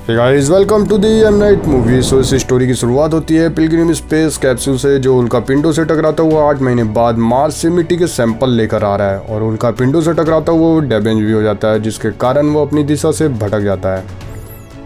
Hey guys, welcome to the M night movie. So इस story की शुरुआत होती है पिलग्रिम स्पेस कैप्सूल से, जो उल्का पिंडों से टकराता हुआ 8 महीने बाद मार्स से मिट्टी के सैंपल लेकर आ रहा है और उल्का पिंडों से टकराता हुआ डैमेज भी हो जाता है, जिसके कारण वो अपनी दिशा से भटक जाता है,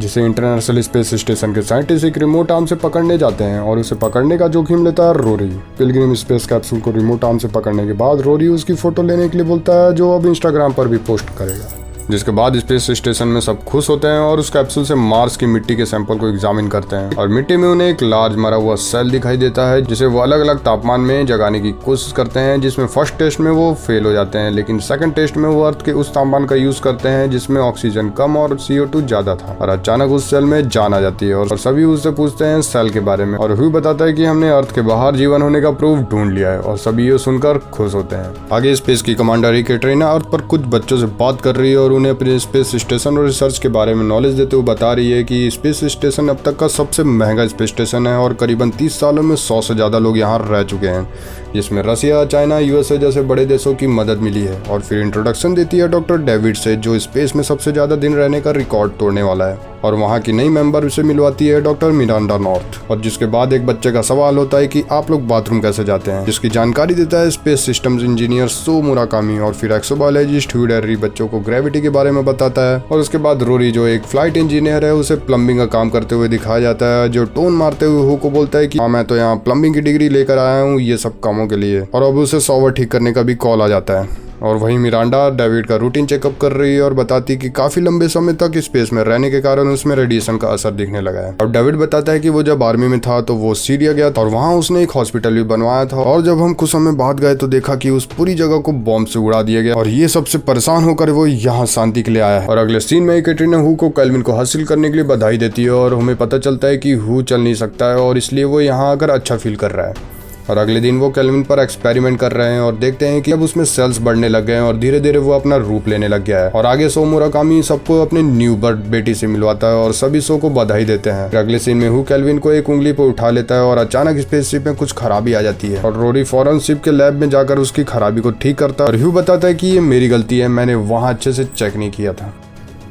जिसे इंटरनेशनल स्पेस स्टेशन के साइंटिस्ट एक रिमोट आर्म से पकड़ने जाते हैं और उसे पकड़ने का जोखिम लेता है रोरी। पिलग्रिम स्पेस कैप्सूल को रिमोट आर्म से पकड़ने के बाद रोरी उसकी फोटो लेने के लिए बोलता है, जो अब इंस्टाग्राम पर भी पोस्ट करेगा। जिसके बाद स्पेस स्टेशन में सब खुश होते हैं और उस कैप्सूल से मार्स की मिट्टी के सैंपल को एग्जामिन करते हैं और मिट्टी में उन्हें एक लार्ज मरा हुआ सेल दिखाई देता है, जिसे वो अलग अलग तापमान में जगाने की कोशिश करते हैं। जिसमें फर्स्ट टेस्ट में वो फेल हो जाते हैं, लेकिन सेकंड टेस्ट में वो अर्थ के उस तापमान का यूज करते हैं जिसमें ऑक्सीजन कम और CO2 ज्यादा था और अचानक उस सेल में जान आ जाती है और सभी उससे पूछते हैं सेल के बारे में और ह्यू बताता है कि हमने अर्थ के बाहर जीवन होने का प्रूफ ढूंढ लिया है और सभी ये सुनकर खुश होते हैं। आगे स्पेस की कमांडर कैटरीना अर्थ पर कुछ बच्चों से बात कर रही है और उन्हें अपने स्पेस स्टेशन और रिसर्च के बारे में नॉलेज देते हुए बता रही है कि स्पेस स्टेशन अब तक का सबसे महंगा स्पेस स्टेशन है और करीबन 30 सालों में 100 से ज्यादा लोग यहाँ रह चुके हैं, जिसमें रसिया, चाइना, USA जैसे बड़े देशों की मदद मिली है। और फिर इंट्रोडक्शन देती है डॉक्टर डेविड से, जो स्पेस में सबसे ज्यादा दिन रहने का रिकॉर्ड तोड़ने वाला है, और वहाँ की नई मेंबर से मिलवाती है डॉक्टर मिरांडा नॉर्थ। और जिसके बाद एक बच्चे का सवाल होता है कि आप लोग बाथरूम कैसे जाते हैं, जिसकी जानकारी देता है space systems engineer so Murakami. और फिर एक्सोबायोलॉजिस्ट ह्यू डेर्री बच्चों को ग्रेविटी के बारे में बताता है और उसके बाद रोरी, जो एक फ्लाइट इंजीनियर है, उसे प्लम्बिंग का काम करते हुए दिखाया जाता है, जो टोन मारते हुए हु को बोलता है कि हाँ, मैं तो यहाँ प्लम्बिंग की डिग्री लेकर आया हूँ ये सब कामों के लिए। और अब उसे सॉवर ठीक करने का भी कॉल आ जाता है। और वहीं मिरांडा डेविड का रूटीन चेकअप कर रही है और बताती कि काफी लंबे समय तक स्पेस में रहने के कारण उसमें रेडिएशन का असर दिखने लगा है। और डेविड बताता है कि वो जब आर्मी में था तो वो सीरिया गया था और वहाँ उसने एक हॉस्पिटल भी बनवाया था, और जब हम कुछ समय बाद गए तो देखा कि उस पूरी जगह को बॉम्ब से उड़ा दिया गया और ये सबसे परेशान होकर वो यहाँ शांति के लिए आया है। और अगले सीन में कैटरीना हु को केल्विन को हासिल करने के लिए बधाई देती है और हमें पता चलता है कि हु चल नहीं सकता है और इसलिए वो यहाँ आकर अच्छा फील कर रहा है। और अगले दिन वो केल्विन पर एक्सपेरिमेंट कर रहे हैं और देखते हैं कि अब उसमें सेल्स बढ़ने लग गए हैं और धीरे धीरे वो अपना रूप लेने लग गया है। और आगे सो मुराकामी सबको अपने न्यू बर्थ बेटी से मिलवाता है और सभी सो को बधाई देते हैं। अगले सीन में हु केल्विन को एक उंगली पर उठा लेता है और अचानक स्पेसशिप में कुछ खराबी आ जाती है और रोरी फौरन शिप के लैब में जाकर उसकी खराबी को ठीक करता है और ह्यू बताता है कि ये मेरी गलती है, मैंने वहाँ अच्छे से चेक नहीं किया था।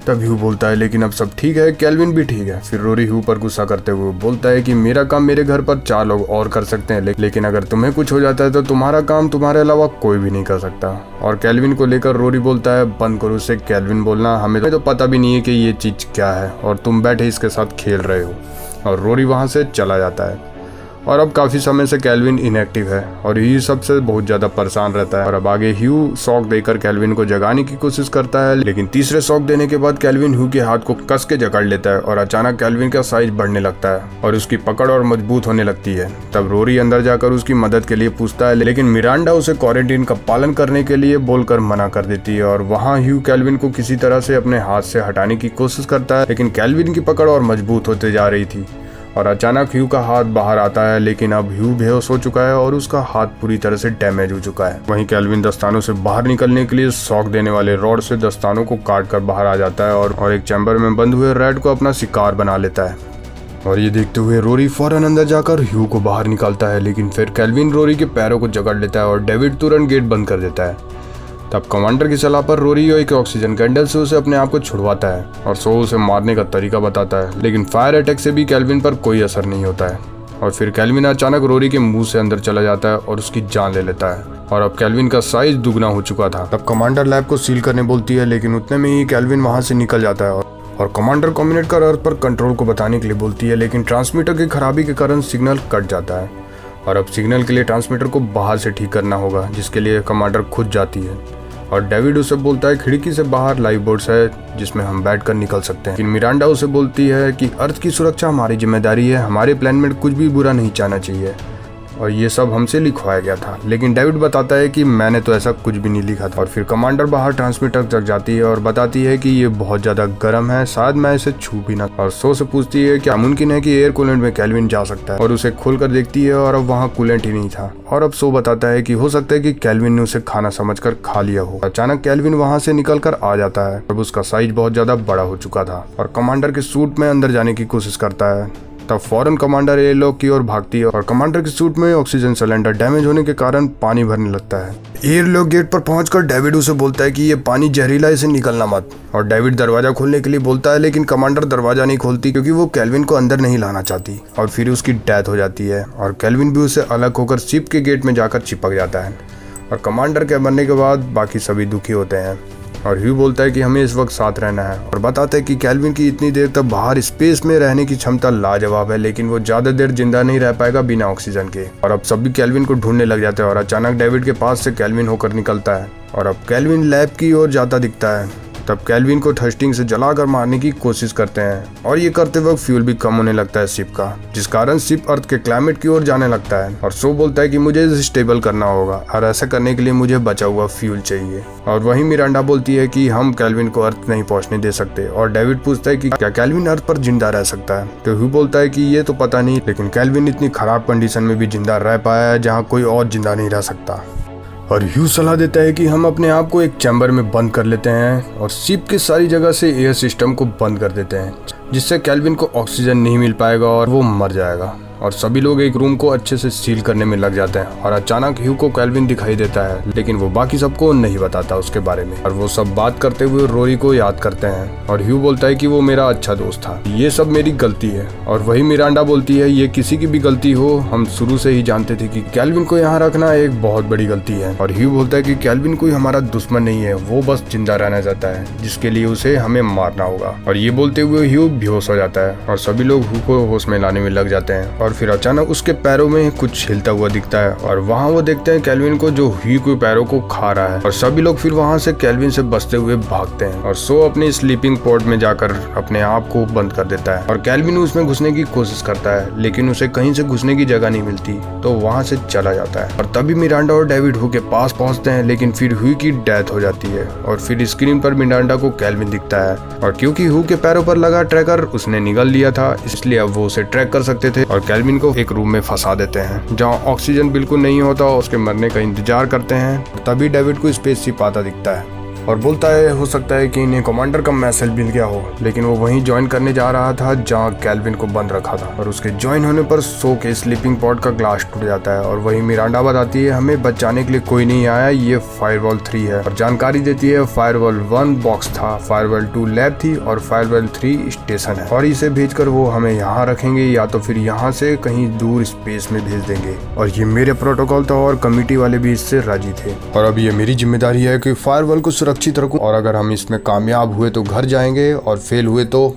तब ह्यू बोलता है, लेकिन अब सब ठीक है, केल्विन भी ठीक है। फिर रोरी ह्यू पर गुस्सा करते हुए बोलता है कि मेरा काम मेरे घर पर 4 लोग और कर सकते हैं, लेकिन अगर तुम्हें कुछ हो जाता है तो तुम्हारा काम तुम्हारे अलावा कोई भी नहीं कर सकता। और केल्विन को लेकर रोरी बोलता है, बंद करो उसे केल्विन बोलना, हमें तो पता भी नहीं है कि ये चीज क्या है और तुम बैठे इसके साथ खेल रहे हो। और रोरी वहां से चला जाता है। और अब काफी समय से केल्विन इनएक्टिव है और ह्यू सबसे बहुत ज्यादा परेशान रहता है। और अब आगे ह्यू शॉक देकर केल्विन को जगाने की कोशिश करता है, लेकिन तीसरे शॉक देने के बाद केल्विन ह्यू के हाथ को कस के जकड़ लेता है और अचानक केल्विन का साइज बढ़ने लगता है और उसकी पकड़ और मजबूत होने लगती है। तब रोरी अंदर जाकर उसकी मदद के लिए पूछता है, लेकिन मिरांडा उसे क्वारंटीन का पालन करने के लिए बोलकर मना कर देती है। और वहाँ ह्यू केल्विन को किसी तरह से अपने हाथ से हटाने की कोशिश करता है, लेकिन केल्विन की पकड़ और मजबूत होते जा रही थी। और अचानक ह्यू का हाथ बाहर आता है, लेकिन अब ह्यू बेहोश हो चुका है और उसका हाथ पूरी तरह से डैमेज हो चुका है। वहीं केल्विन दस्तानों से बाहर निकलने के लिए शॉक देने वाले रॉड से दस्तानों को काट कर बाहर आ जाता है और एक चैम्बर में बंद हुए रैट को अपना शिकार बना लेता है। और ये देखते हुए रोरी फौरन अंदर जाकर ह्यू को बाहर निकालता है, लेकिन फिर केल्विन रोरी के पैरों को जकड़ लेता है और डेविड तुरंत गेट बंद कर देता है। तब कमांडर की सलाह पर रोरी एक ऑक्सीजन कैंडल से उसे अपने आप को छुड़वाता है और सो उसे मारने का तरीका बताता है, लेकिन फायर अटैक से भी केल्विन पर कोई असर नहीं होता है। और फिर केल्विन अचानक रोरी के मुंह से अंदर चला जाता है और उसकी जान ले लेता है और अब केल्विन का साइज दुगना हो चुका था। तब कमांडर लैब को सील करने बोलती है, लेकिन उतने में ही केल्विन वहां से निकल जाता है और कमांडर कम्युनिकेट कर अर्थ पर कंट्रोल को बताने के लिए बोलती है, लेकिन ट्रांसमीटर की खराबी के कारण सिग्नल कट जाता है और अब सिग्नल के लिए ट्रांसमीटर को बाहर से ठीक करना होगा, जिसके लिए कमांडर खुद जाती है। और डेविड उसे बोलता है, खिड़की से बाहर लाइफ बोट्स है जिसमें हम बैठकर निकल सकते हैं। लेकिन मिरांडा उसे बोलती है कि अर्थ की सुरक्षा हमारी जिम्मेदारी है, हमारे प्लान में कुछ भी बुरा नहीं चाहना चाहिए और ये सब हमसे लिखवाया गया था। लेकिन डेविड बताता है कि मैंने तो ऐसा कुछ भी नहीं लिखा था। और फिर कमांडर बाहर ट्रांसमीटर तक जाती है और बताती है कि ये बहुत ज्यादा गर्म है, शायद मैं इसे छू भी ना। और सो से पूछती है क्या मुमकिन है कि एयर कूलेंट में केल्विन जा सकता है, और उसे खोलकर देखती है और अब वहाँ कूलेंट ही नहीं था। और अब सो बताता है कि हो सकता है कि केल्विन ने उसे खाना समझकर खा लिया हो। अचानक केल्विन वहाँ से निकल कर आ जाता है। अब उसका साइज बहुत ज्यादा बड़ा हो चुका था और कमांडर के सूट में अंदर जाने की कोशिश करता है, तब फौरन कमांडर एयरलॉक की ओर भागती है और कमांडर के सूट में ऑक्सीजन सिलेंडर डैमेज होने के कारण पानी भरने लगता है। एयरलॉक गेट पर पहुंचकर डेविड उसे बोलता है कि ये पानी जहरीला, इसे निकलना मत। और डेविड दरवाजा खोलने के लिए बोलता है, लेकिन कमांडर दरवाजा नहीं खोलती क्योंकि वो केल्विन को अंदर नहीं लाना चाहती। और फिर उसकी डेथ हो जाती है और केल्विन भी उससे अलग होकर शिप के गेट में जाकर चिपक जाता है। और कमांडर के मरने के बाद बाकी सभी दुखी होते हैं और ह्यू बोलता है कि हमें इस वक्त साथ रहना है और बताता है कि केल्विन की इतनी देर तक बाहर स्पेस में रहने की क्षमता लाजवाब है, लेकिन वो ज्यादा देर जिंदा नहीं रह पाएगा बिना ऑक्सीजन के। और अब सभी केल्विन को ढूंढने लग जाते हैं और अचानक डेविड के पास से केल्विन होकर निकलता है और अब केल्विन लैब की ओर जाता दिखता है। तब केल्विन को थर्स्टिंग से जलाकर मारने की कोशिश करते हैं और ये करते वक्त फ्यूल भी कम होने लगता है शिप का, जिस कारण शिप अर्थ के क्लाइमेट की ओर जाने लगता है। और सो बोलता है कि मुझे इसे स्टेबल करना होगा और ऐसा करने के लिए मुझे बचा हुआ फ्यूल चाहिए। और वहीं मिरांडा बोलती है कि हम केल्विन को अर्थ नहीं पहुंचने दे सकते। और डेविड पूछता है कि क्या केल्विन अर्थ पर जिंदा रह सकता है, तो ह्यू बोलता है कि ये तो पता नहीं, लेकिन केल्विन इतनी खराब कंडीशन में भी जिंदा रह पाया है जहाँ कोई और जिंदा नहीं रह सकता। और ह्यू सलाह देता है कि हम अपने आप को एक चैम्बर में बंद कर लेते हैं और शिप की सारी जगह से एयर सिस्टम को बंद कर देते हैं, जिससे केल्विन को ऑक्सीजन नहीं मिल पाएगा और वो मर जाएगा। और सभी लोग एक रूम को अच्छे से सील करने में लग जाते हैं और अचानक ह्यू को केल्विन दिखाई देता है, लेकिन वो बाकी सबको नहीं बताता उसके बारे में। और वो सब बात करते हुए रोरी को याद करते हैं और ह्यू बोलता है कि वो मेरा अच्छा दोस्त था, ये सब मेरी गलती है। और वही मिरांडा बोलती है, ये किसी की भी गलती हो, हम शुरू से ही जानते थे कि केल्विन को यहाँ रखना एक बहुत बड़ी गलती है। और ह्यू बोलता है कि केल्विन कोई हमारा दुश्मन नहीं है, वो बस जिंदा रहना चाहता है, जिसके लिए उसे हमें मारना होगा। और ये बोलते हुए ह्यू बेहोश हो जाता है और सभी लोग ह्यू को होश में लाने में लग जाते हैं। और फिर अचानक उसके पैरों में कुछ हिलता हुआ दिखता है और वहाँ वो देखते हैं केल्विन को, जो ह्यू के पैरों को खा रहा है। और सभी लोग फिर वहाँ से केल्विन से बचते हुए भागते हैं और सो अपनी स्लीपिंग पॉड में जाकर अपने आप को बंद कर देता है। और केल्विन उसमें घुसने की कोशिश करता है, लेकिन उसे कहीं से घुसने की जगह नहीं मिलती, तो वहाँ से चला जाता है। और तभी मिरांडा और डेविड ह्यू के पास पहुँचते हैं, लेकिन फिर ह्यू की डेथ हो जाती है। और फिर स्क्रीन पर मिरांडा को केल्विन दिखता है और क्योंकि ह्यू के पैरों पर लगा ट्रैकर उसने निगल लिया था, इसलिए अब वो उसे ट्रैक कर सकते थे और केल्विन को एक रूम में फंसा देते हैं जहाँ ऑक्सीजन बिल्कुल नहीं होता। उसके मरने का इंतजार करते हैं। तभी डेविड को स्पेसशिप आता दिखता है और बोलता है हो सकता है कि इन्हें कमांडर का मैसेज मिल गया हो, लेकिन वो वहीं ज्वाइन करने जा रहा था जहाँ केल्विन को बंद रखा था। और उसके ज्वाइन होने पर सो के स्लीपिंग पॉड का ग्लास टूट जाता है और वहीं मिरांडा बताती है हमें बचाने के लिए कोई नहीं आया, ये फायरवॉल 3 है। और जानकारी देती है फायरवॉल 1 बॉक्स था, फायरवॉल 2 लैब थी और फायरवॉल 3 स्टेशन है, और इसे भेजकर वो हमें यहाँ रखेंगे या तो फिर यहाँ से कहीं दूर स्पेस में भेज देंगे। और ये मेरे प्रोटोकॉल था और कमेटी वाले भी इससे राजी थे। और अब ये मेरी जिम्मेदारी है कि फायरवॉल को सुरक्षित रखूं, और अगर हम इसमें कामयाब हुए तो घर जाएंगे और फेल हुए तो।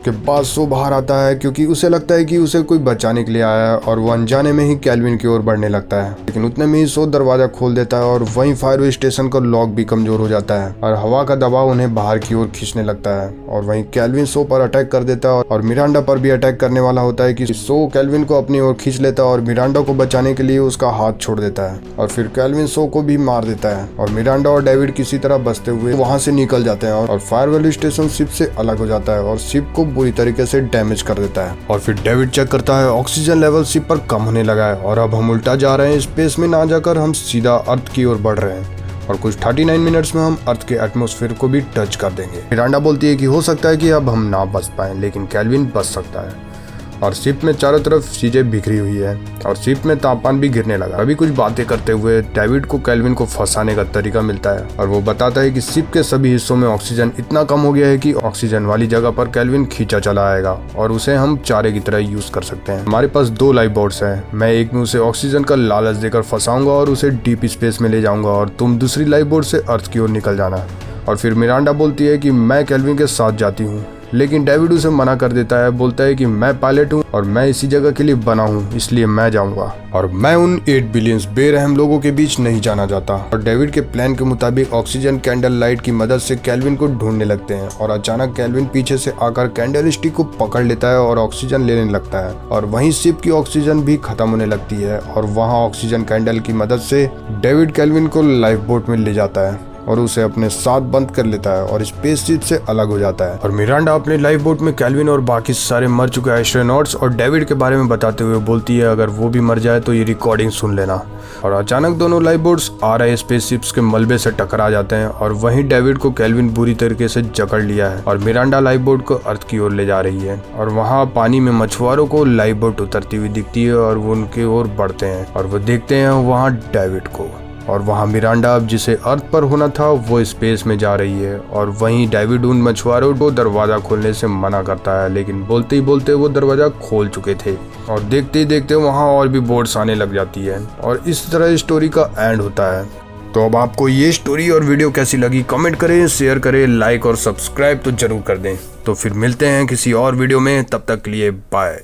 के बाद सो बाहर आता है क्योंकि उसे लगता है कि उसे कोई बचाने के लिए आया है और वो अनजाने में ही केल्विन की ओर बढ़ने लगता है। लेकिन उतने में ही सो दरवाजा खोल देता है और वहीं फायर स्टेशन का लॉक भी कमजोर हो जाता है और हवा का दबाव उन्हें बाहर की ओर खींचने लगता है। और वहीं केल्विन सो पर अटैक कर देता है और मिरांडा पर भी अटैक करने वाला होता है कि सो केल्विन को अपनी ओर खींच लेता है और मिरांडा को बचाने के लिए उसका हाथ छोड़ देता है और फिर केल्विन सो को भी मार देता है। और मिरांडा और डेविड किसी तरह बचते हुए वहां से निकल जाते हैं और फायरवॉल स्टेशन शिप से अलग हो जाता है और शिप को बुरी तरीके से डैमेज कर देता है। और फिर डेविड चेक करता है ऑक्सीजन लेवल शिप पर कम होने लगा है और अब हम उल्टा जा रहे हैं, स्पेस में ना जाकर हम सीधा अर्थ की ओर बढ़ रहे हैं और कुछ 39 मिनट्स में हम अर्थ के एटमॉस्फेयर को भी टच कर देंगे। मिरांडा बोलती है कि हो सकता है कि अब हम ना बच पाए, लेकिन केल्विन बच सकता है। और शिप में चारों तरफ चीजें बिखरी हुई है और शिप में तापमान भी गिरने लगा। अभी कुछ बातें करते हुए डेविड को केल्विन को फंसाने का तरीका मिलता है और वो बताता है कि शिप के सभी हिस्सों में ऑक्सीजन इतना कम हो गया है कि ऑक्सीजन वाली जगह पर केल्विन खींचा चला आएगा और उसे हम चारे की तरह यूज कर सकते हैं। हमारे पास 2 लाइफ बोट्स हैं, मैं एक में उसे ऑक्सीजन का लालच देकर फंसाऊंगा और उसे डीप स्पेस में ले जाऊंगा और तुम दूसरी लाइफ बोट से अर्थ की ओर निकल जाना। और फिर मिरांडा बोलती है कि मैं केल्विन के साथ जाती हूँ, लेकिन डेविड उसे मना कर देता है, बोलता है कि मैं पायलट हूँ और मैं इसी जगह के लिए बना हूँ, इसलिए मैं जाऊंगा और मैं उन 8 बिलियन बेरहम लोगों के बीच नहीं जाना चाहता। और डेविड के प्लान के मुताबिक ऑक्सीजन कैंडल लाइट की मदद से केल्विन को ढूंढने लगते हैं और अचानक केल्विन पीछे से आकर कैंडल स्टिक को पकड़ लेता है और ऑक्सीजन लेने लगता है और वहीं शिप की ऑक्सीजन भी खत्म होने लगती है और वहाँ ऑक्सीजन कैंडल की मदद से डेविड केल्विन को लाइफ बोट में ले जाता है और उसे अपने साथ बंद कर लेता है और स्पेसशिप से अलग हो जाता है। और मिरांडा अपने लाइफ बोट में केल्विन और बाकी सारे मर चुके एस्ट्रोनॉट्स और डेविड के बारे में बताते हुए बोलती है अगर वो भी मर जाए तो ये रिकॉर्डिंग सुन लेना। और अचानक दोनों लाइफ बोट्स आ रहे स्पेसशिप्स के मलबे से टकरा जाते हैं और वहीं डेविड को केल्विन बुरी तरीके से जकड़ लिया है और मिरांडा लाइफ बोट को अर्थ की ओर ले जा रही है। और वहाँ पानी में मछुआरों को लाइफ बोट उतरती हुई दिखती है और वो उनकी ओर बढ़ते हैं और वो देखते हैं वहाँ डेविड को। और वहाँ मिरांडा अब जिसे अर्थ पर होना था वो स्पेस में जा रही है और वहीं डेविड उन मछुआरों को दरवाजा खोलने से मना करता है, लेकिन बोलते ही बोलते वो दरवाजा खोल चुके थे और देखते ही देखते वहाँ और भी बोट्स आने लग जाती है और इस तरह स्टोरी का एंड होता है। तो अब आपको ये स्टोरी और वीडियो कैसी लगी कमेंट करें, शेयर करें, लाइक और सब्सक्राइब तो जरूर कर दें। तो फिर मिलते हैं किसी और वीडियो में, तब तक के लिए बाय।